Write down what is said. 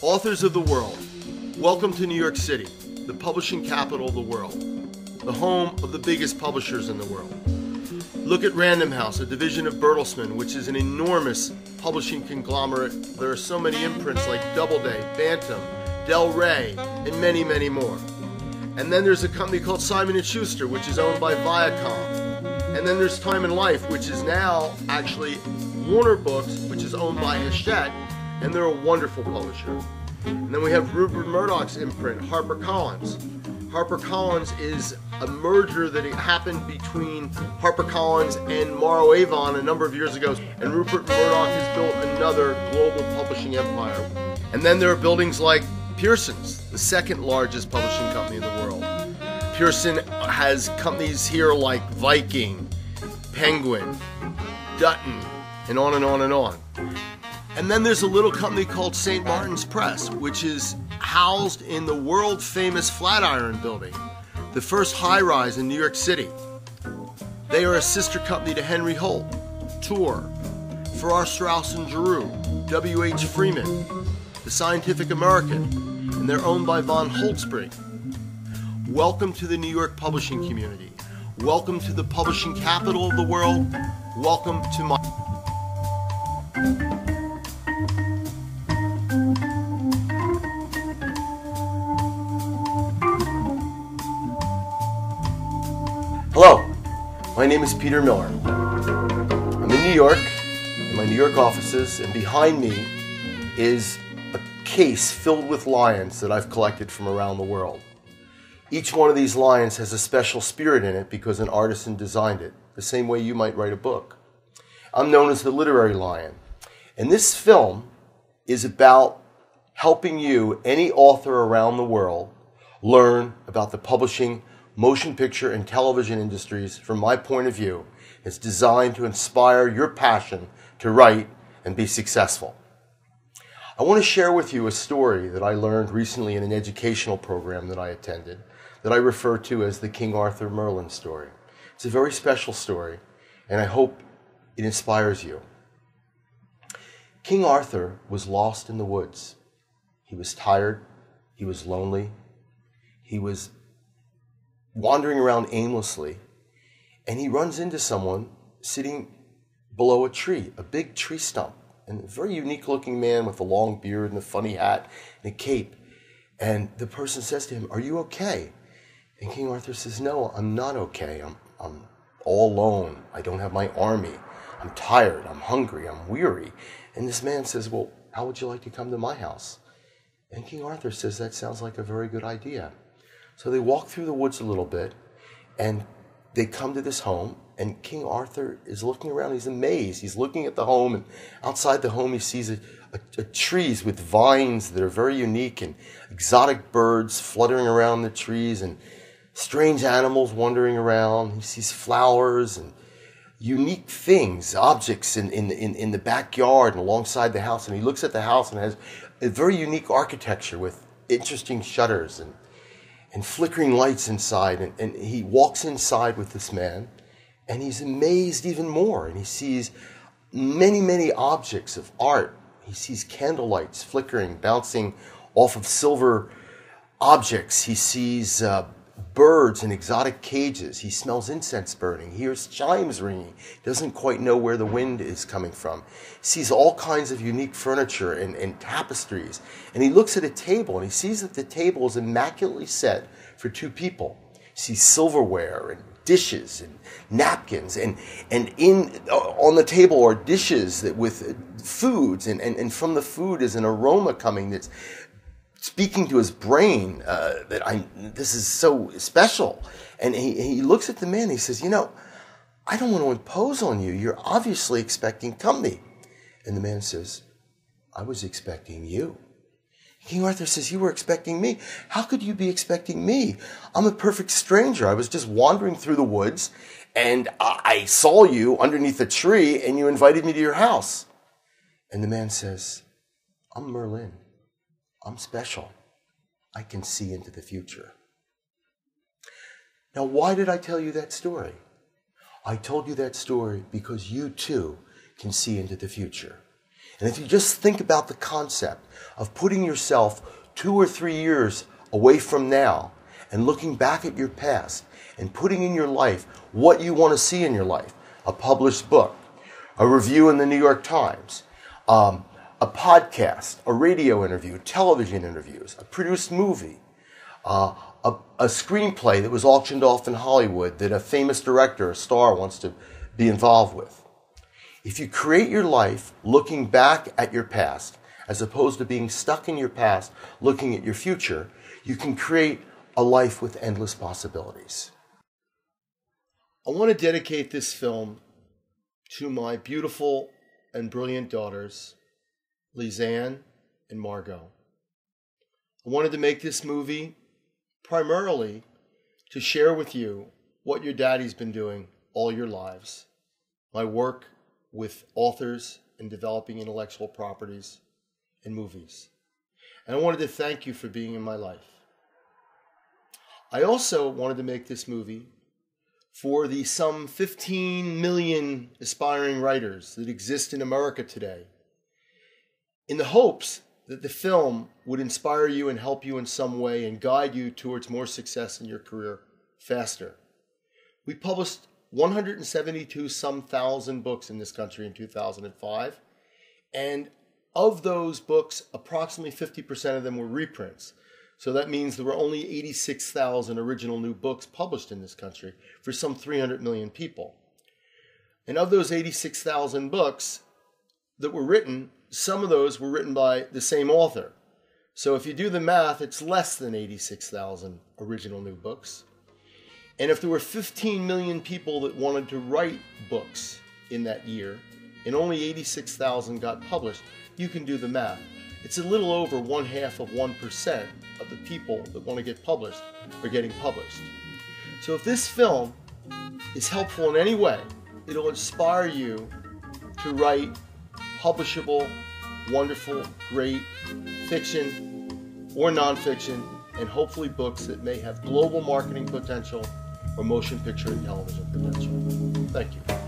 Authors of the world, welcome to New York City, the publishing capital of the world, the home of the biggest publishers in the world. Look at Random House, a division of Bertelsmann, which is an enormous publishing conglomerate. There are so many imprints like Doubleday, Bantam, Del Rey, and many, many more. And then there's a company called Simon & Schuster, which is owned by Viacom. And then there's Time and Life, which is now actually Warner Books, which is owned by Hachette, and they're a wonderful publisher. And then we have Rupert Murdoch's imprint, HarperCollins. HarperCollins is a merger that happened between HarperCollins and Morrow Avon a number of years ago, and Rupert Murdoch has built another global publishing empire. And then there are buildings like Pearson's, the second largest publishing company in the world. Pearson has companies here like Viking, Penguin, Dutton, and on and on and on. And then there's a little company called St. Martin's Press, which is housed in the world-famous Flatiron Building, the first high-rise in New York City. They are a sister company to Henry Holt, Tor, Farrar, Straus & Giroux, W.H. Freeman, The Scientific American, and they're owned by von Holtzbrinck. Welcome to the New York publishing community. Welcome to the publishing capital of the world. Welcome to my... Hello, my name is Peter Miller. I'm in New York, in my New York offices, and behind me is a case filled with lions that I've collected from around the world. Each one of these lions has a special spirit in it because an artisan designed it, the same way you might write a book. I'm known as the literary lion. And this film is about helping you, any author around the world, learn about the publishing, motion picture, and television industries from my point of view. It's designed to inspire your passion to write and be successful. I want to share with you a story that I learned recently in an educational program that I attended that I refer to as the King Arthur Merlin story. It's a very special story, and I hope it inspires you. King Arthur was lost in the woods. He was tired. He was lonely. He was wandering around aimlessly, and he runs into someone sitting below a tree, a big tree stump, and a very unique looking man with a long beard and a funny hat and a cape. And the person says to him, "Are you okay?" And King Arthur says, "No, I'm not okay. I'm all alone. I don't have my army. I'm tired. I'm hungry. I'm weary." And this man says, "Well, how would you like to come to my house?" And King Arthur says, "That sounds like a very good idea." So they walk through the woods a little bit, and they come to this home, and King Arthur is looking around. He's amazed. He's looking at the home, and outside the home he sees a trees with vines that are very unique, and exotic birds fluttering around the trees, and strange animals wandering around. He sees flowers and unique things, objects in the backyard and alongside the house. And he looks at the house, and it has a very unique architecture with interesting shutters and flickering lights inside. And he walks inside with this man, and he's amazed even more. And he sees many, many objects of art. He sees candle lights flickering, bouncing off of silver objects. He sees birds in exotic cages. He smells incense burning. He hears chimes ringing. Doesn't quite know where the wind is coming from. He sees all kinds of unique furniture and tapestries. And he looks at a table, and he sees that the table is immaculately set for two people. He sees silverware and dishes and napkins, and on the table are dishes that with foods, and from the food is an aroma coming that's speaking to his brain this is so special. And he looks at the man, and he says, "You know, I don't want to impose on you. You're obviously expecting company." And the man says, "I was expecting you." King Arthur says, "You were expecting me? How could you be expecting me? I'm a perfect stranger. I was just wandering through the woods, and I saw you underneath a tree, and you invited me to your house." And the man says, "I'm Merlin. I'm special. I can see into the future." Now, why did I tell you that story? I told you that story because you too can see into the future. And if you just think about the concept of putting yourself 2 or 3 years away from now and looking back at your past and putting in your life what you want to see in your life, a published book, a review in the New York Times, a podcast, a radio interview, television interviews, a produced movie, a screenplay that was auctioned off in Hollywood that a famous director, a star, wants to be involved with. If you create your life looking back at your past, as opposed to being stuck in your past looking at your future, you can create a life with endless possibilities. I want to dedicate this film to my beautiful and brilliant daughters, Lizanne and Margot. I wanted to make this movie primarily to share with you what your daddy's been doing all your lives. My work with authors and developing intellectual properties and movies. And I wanted to thank you for being in my life. I also wanted to make this movie for the some 15 million aspiring writers that exist in America today, in the hopes that the film would inspire you and help you in some way and guide you towards more success in your career faster. We published 172 some thousand books in this country in 2005, and of those books, approximately 50% of them were reprints. So that means there were only 86,000 original new books published in this country for some 300 million people. And of those 86,000 books that were written, some of those were written by the same author. So if you do the math, it's less than 86,000 original new books. And if there were 15 million people that wanted to write books in that year, and only 86,000 got published, you can do the math. It's a little over 0.5% of the people that want to get published are getting published. So if this film is helpful in any way, it'll inspire you to write publishable, wonderful, great fiction or nonfiction, and hopefully books that may have global marketing potential or motion picture and television potential. Thank you.